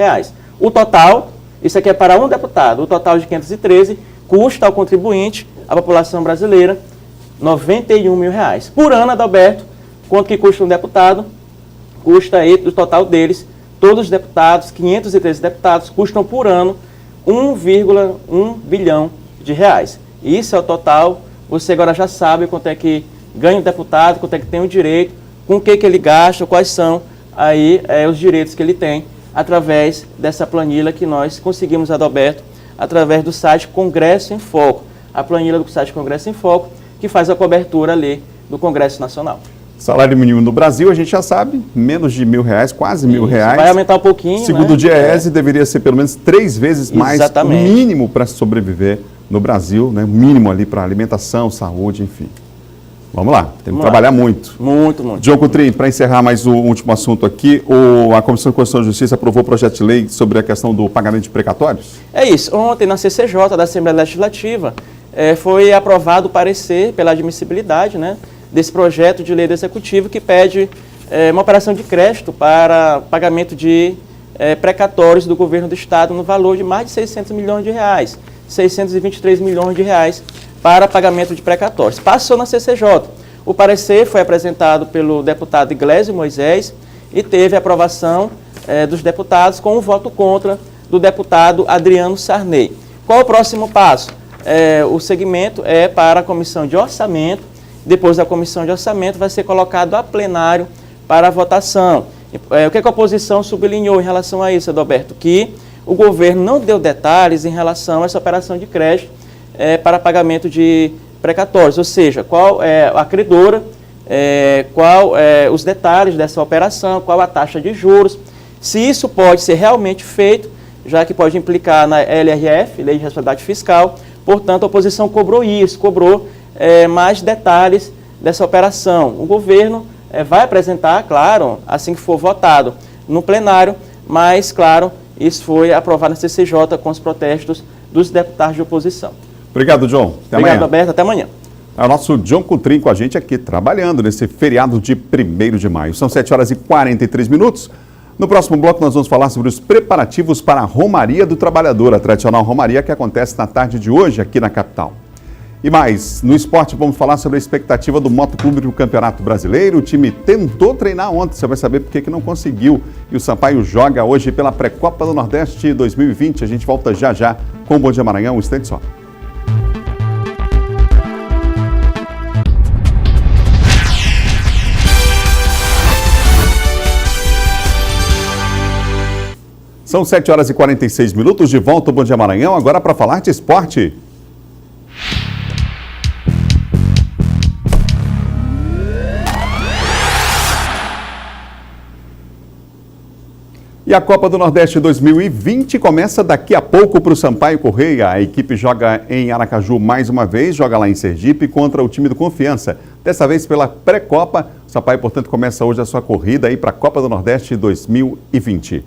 O total, isso aqui é para um deputado, o total de 513 custa ao contribuinte, à população brasileira, R$ 91 mil. Por ano, Adalberto, quanto que custa um deputado? Custa aí, o total deles, todos os deputados, 513 deputados, custam por ano 1,1 bilhão de reais. Isso é o total, você agora já sabe quanto é que ganha o deputado, quanto é que tem o direito, com o que ele gasta, quais são aí os direitos que ele tem, através dessa planilha que nós conseguimos, Adalberto, através do site Congresso em Foco. A planilha do site Congresso em Foco, que faz a cobertura ali do Congresso Nacional. Salário mínimo no Brasil, a gente já sabe, menos de R$ 1.000, quase R$ 1.000. Vai aumentar um pouquinho, segundo o DIEESE, deveria ser pelo menos 3 vezes mais o mínimo para sobreviver no Brasil, né? Mínimo ali para alimentação, saúde, enfim. Vamos lá, temos que trabalhar muito. Muito, muito. João Coutrinho, para encerrar mais o último assunto aqui, a Comissão de Constituição e Justiça aprovou o projeto de lei sobre a questão do pagamento de precatórios? É isso. Ontem, na CCJ da Assembleia Legislativa, foi aprovado o parecer pela admissibilidade, né, desse projeto de lei do Executivo que pede uma operação de crédito para pagamento de precatórios do governo do Estado no valor de mais de 600 milhões de reais, 623 milhões de reais para pagamento de precatórios. Passou na CCJ. O parecer foi apresentado pelo deputado Iglesias Moisés e teve aprovação dos deputados com um voto contra do deputado Adriano Sarney. Qual o próximo passo? O segmento é para a Comissão de Orçamento. Depois da Comissão de Orçamento vai ser colocado a plenário para a votação. O que a oposição sublinhou em relação a isso, Adalberto? Que o governo não deu detalhes em relação a essa operação de crédito para pagamento de precatórios, ou seja, qual é a credora, os detalhes dessa operação, qual a taxa de juros, se isso pode ser realmente feito, já que pode implicar na LRF, Lei de Responsabilidade Fiscal. Portanto, a oposição cobrou isso, mais detalhes dessa operação. O governo vai apresentar, claro, assim que for votado no plenário, mas, claro, isso foi aprovado na CCJ com os protestos dos deputados de oposição. Obrigado, John. Obrigado, Alberto. Até amanhã. É o nosso John Coutrin com a gente aqui, trabalhando nesse feriado de 1º de maio. São 7h43. No próximo bloco nós vamos falar sobre os preparativos para a Romaria do Trabalhador, a tradicional Romaria que acontece na tarde de hoje aqui na capital. E mais, no esporte vamos falar sobre a expectativa do Motoclube do Campeonato Brasileiro. O time tentou treinar ontem, você vai saber por que não conseguiu. E o Sampaio joga hoje pela Pré-Copa do Nordeste 2020. A gente volta já com o Bom Dia Maranhão, um instante só. São 7h46, de volta ao Bom Dia Maranhão, agora para falar de esporte. E a Copa do Nordeste 2020 começa daqui a pouco para o Sampaio Correia. A equipe joga em Aracaju mais uma vez, joga lá em Sergipe contra o time do Confiança. Dessa vez pela pré-copa. O Sampaio, portanto, começa hoje a sua corrida aí para a Copa do Nordeste 2020.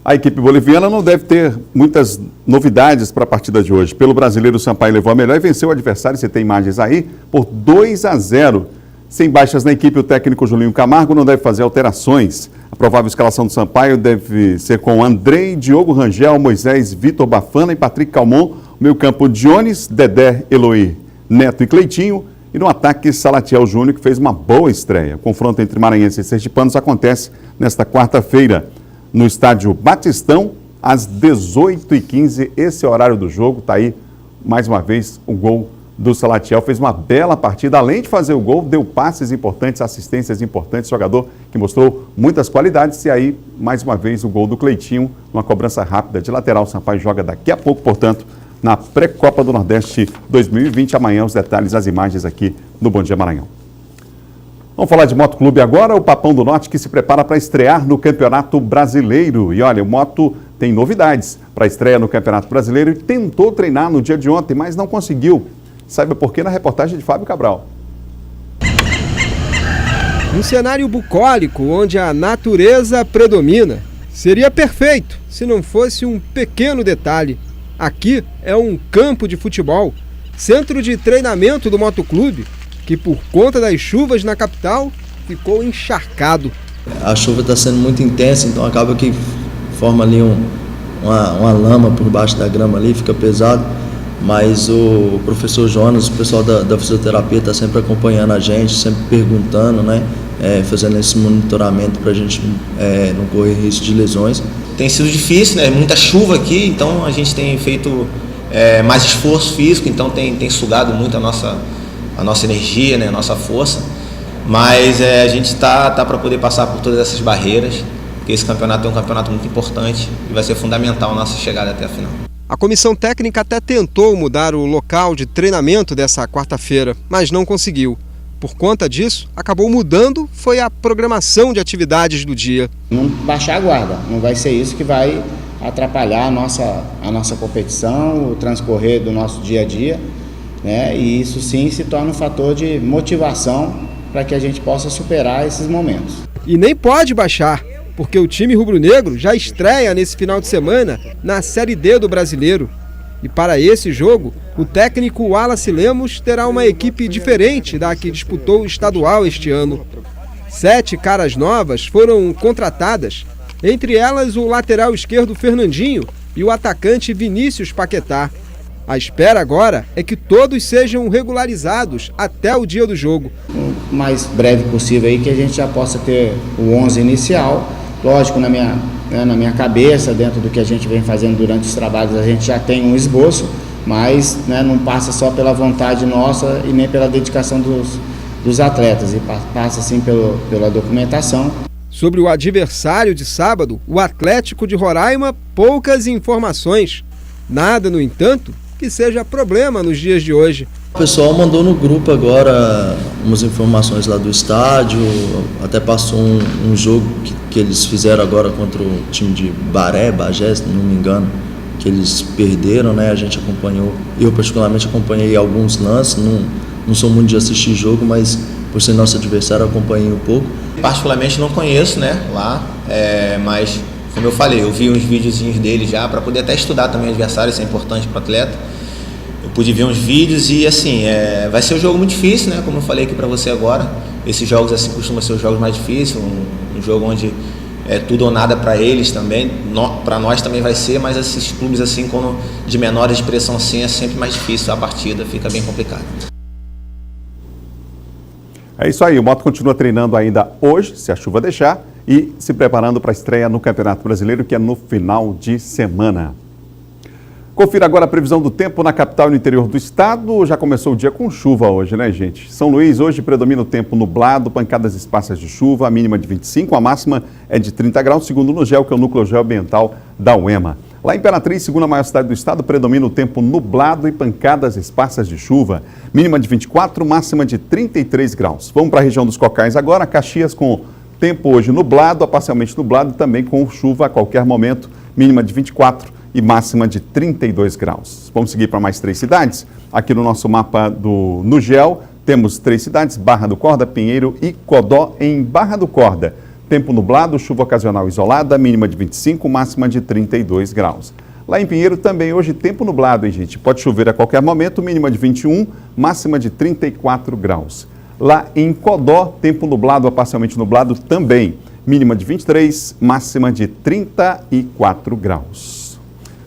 A equipe boliviana não deve ter muitas novidades para a partida de hoje. Pelo brasileiro, o Sampaio levou a melhor e venceu o adversário, você tem imagens aí, por 2-0. Sem baixas na equipe, o técnico Julinho Camargo não deve fazer alterações. A provável escalação do Sampaio deve ser com Andrei, Diogo Rangel, Moisés, Vitor Bafana e Patrick Calmon. Meio campo, Dionis, Dedé, Eloy, Neto e Cleitinho. E no ataque, Salatiel Júnior, que fez uma boa estreia. O confronto entre maranhenses e sergipanos acontece nesta quarta-feira, no estádio Batistão, às 18h15. Esse é o horário do jogo. Está aí, mais uma vez, o gol do Salatiel. Fez uma bela partida. Além de fazer o gol, deu passes importantes, assistências importantes. Jogador que mostrou muitas qualidades. E aí, mais uma vez, o gol do Cleitinho, uma cobrança rápida de lateral. O Sampaio joga daqui a pouco, portanto, na pré-copa do Nordeste 2020. Amanhã, os detalhes, as imagens aqui no Bom Dia Maranhão. Vamos falar de Motoclube agora, o Papão do Norte que se prepara para estrear no Campeonato Brasileiro. E olha, o Moto tem novidades para a estreia no Campeonato Brasileiro e tentou treinar no dia de ontem, mas não conseguiu. Saiba por quê na reportagem de Fábio Cabral. Um cenário bucólico onde a natureza predomina. Seria perfeito se não fosse um pequeno detalhe. Aqui é um campo de futebol, centro de treinamento do Motoclube, que por conta das chuvas na capital, ficou encharcado. A chuva está sendo muito intensa, então acaba que forma ali uma lama por baixo da grama ali, fica pesado. Mas o professor Jonas, o pessoal da fisioterapia está sempre acompanhando a gente, sempre perguntando, né? Fazendo esse monitoramento para a gente não correr risco de lesões. Tem sido difícil, né? Muita chuva aqui, então a gente tem feito mais esforço físico, então tem sugado muito a nossa energia, né, a nossa força, mas a gente está para poder passar por todas essas barreiras, porque esse campeonato é um campeonato muito importante e vai ser fundamental a nossa chegada até a final. A comissão técnica até tentou mudar o local de treinamento dessa quarta-feira, mas não conseguiu. Por conta disso, acabou mudando foi a programação de atividades do dia. Não baixar a guarda, não vai ser isso que vai atrapalhar a nossa competição, o transcorrer do nosso dia a dia. E isso sim se torna um fator de motivação para que a gente possa superar esses momentos. E nem pode baixar, porque o time rubro-negro já estreia nesse final de semana na Série D do Brasileiro. E para esse jogo, o técnico Wallace Lemos terá uma equipe diferente da que disputou o estadual este ano. 7 caras novas foram contratadas, entre elas o lateral esquerdo Fernandinho e o atacante Vinícius Paquetá. A espera agora é que todos sejam regularizados até o dia do jogo. O mais breve possível aí que a gente já possa ter o 11 inicial. Lógico, na minha cabeça, dentro do que a gente vem fazendo durante os trabalhos, a gente já tem um esboço, mas não passa só pela vontade nossa e nem pela dedicação dos atletas, e passa sim pela documentação. Sobre o adversário de sábado, o Atlético de Roraima, poucas informações. Nada, no entanto, que seja problema nos dias de hoje. O pessoal mandou no grupo agora umas informações lá do estádio, até passou um jogo que eles fizeram agora contra o time de Bagé, se não me engano, que eles perderam, né? A gente acompanhou, eu particularmente acompanhei alguns lances, não sou muito de assistir jogo, mas por ser nosso adversário acompanhei um pouco. Particularmente não conheço, né, lá, mas como eu falei, eu vi uns videozinhos dele já para poder até estudar também o adversário, isso é importante para o atleta. eu pude ver uns vídeos e assim, vai ser um jogo muito difícil, né? Como eu falei aqui para você agora, esses jogos assim costumam ser os jogos mais difíceis, um jogo onde é tudo ou nada para eles também, para nós também vai ser, mas esses clubes assim, quando de menores de pressão assim, é sempre mais difícil, a partida fica bem complicada. É isso aí, o Moto continua treinando ainda hoje, se a chuva deixar, e se preparando para a estreia no Campeonato Brasileiro, que é no final de semana. Confira agora a previsão do tempo na capital e no interior do estado. Já começou o dia com chuva hoje, né, gente? São Luís hoje predomina o tempo nublado, pancadas esparsas de chuva, a mínima de 25, a máxima é de 30 graus, segundo o NUGEL, que é o Núcleo Geoambiental da UEMA. Lá em Imperatriz, segunda maior cidade do estado, predomina o tempo nublado e pancadas esparsas de chuva, mínima de 24, máxima de 33 graus. Vamos para a região dos Cocais agora, Caxias com tempo hoje nublado, a parcialmente nublado, também com chuva a qualquer momento, mínima de 24 e máxima de 32 graus. Vamos seguir para mais 3 cidades. Aqui no nosso mapa do NUGEL, temos 3 cidades, Barra do Corda, Pinheiro e Codó. Em Barra do Corda, tempo nublado, chuva ocasional isolada, mínima de 25, máxima de 32 graus. Lá em Pinheiro também hoje tempo nublado, hein, gente? Pode chover a qualquer momento, mínima de 21, máxima de 34 graus. Lá em Codó, tempo nublado a parcialmente nublado também, mínima de 23, máxima de 34 graus.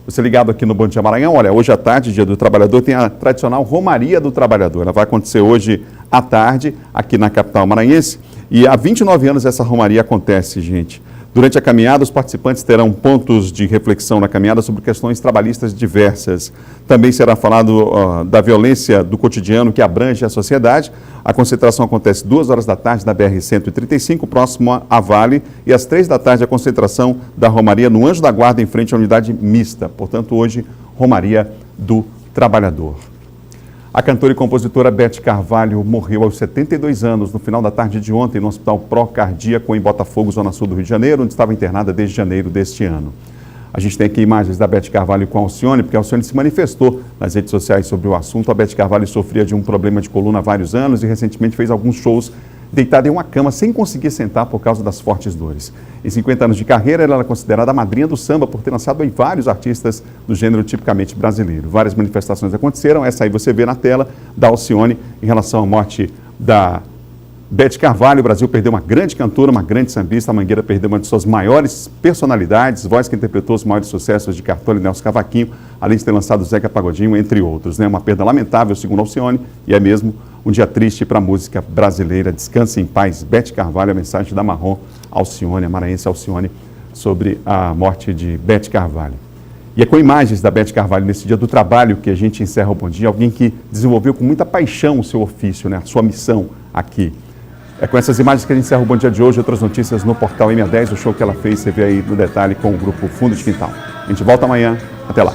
Você ligado aqui no Bom Dia Maranhão, olha, hoje à tarde, Dia do Trabalhador, tem a tradicional Romaria do Trabalhador. Ela vai acontecer hoje à tarde, aqui na capital maranhense, e há 29 anos essa Romaria acontece, gente. Durante a caminhada, os participantes terão pontos de reflexão na caminhada sobre questões trabalhistas diversas. Também será falado da violência do cotidiano que abrange a sociedade. A concentração acontece 2 horas da tarde na BR-135, próximo a Vale, e às 3 da tarde a concentração da Romaria no Anjo da Guarda, em frente à unidade mista. Portanto, hoje, Romaria do Trabalhador. A cantora e compositora Beth Carvalho morreu aos 72 anos no final da tarde de ontem no Hospital Pro Cardíaco em Botafogo, zona sul do Rio de Janeiro, onde estava internada desde janeiro deste ano. A gente tem aqui imagens da Beth Carvalho com a Alcione, porque a Alcione se manifestou nas redes sociais sobre o assunto. A Beth Carvalho sofria de um problema de coluna há vários anos e recentemente fez alguns shows deitada em uma cama sem conseguir sentar por causa das fortes dores. Em 50 anos de carreira, ela era considerada a madrinha do samba por ter lançado aí vários artistas do gênero tipicamente brasileiro. Várias manifestações aconteceram, essa aí você vê na tela da Alcione em relação à morte da Beth Carvalho. O Brasil perdeu uma grande cantora, uma grande sambista. A Mangueira perdeu uma de suas maiores personalidades, voz que interpretou os maiores sucessos de Cartola e Nelson Cavaquinho, além de ter lançado Zeca Pagodinho, entre outros. Uma perda lamentável, segundo Alcione, e é mesmo um dia triste para a música brasileira. Descanse em paz, Beth Carvalho. A mensagem da Marrom Alcione, a maranhense Alcione, sobre a morte de Beth Carvalho. E é com imagens da Beth Carvalho nesse dia do trabalho que a gente encerra o Bom Dia, alguém que desenvolveu com muita paixão o seu ofício, a sua missão aqui. É com essas imagens que a gente encerra o Bom Dia de hoje. Outras notícias no portal MA10, o show que ela fez, você vê aí no detalhe com o grupo Fundo de Quintal. A gente volta amanhã. Até lá.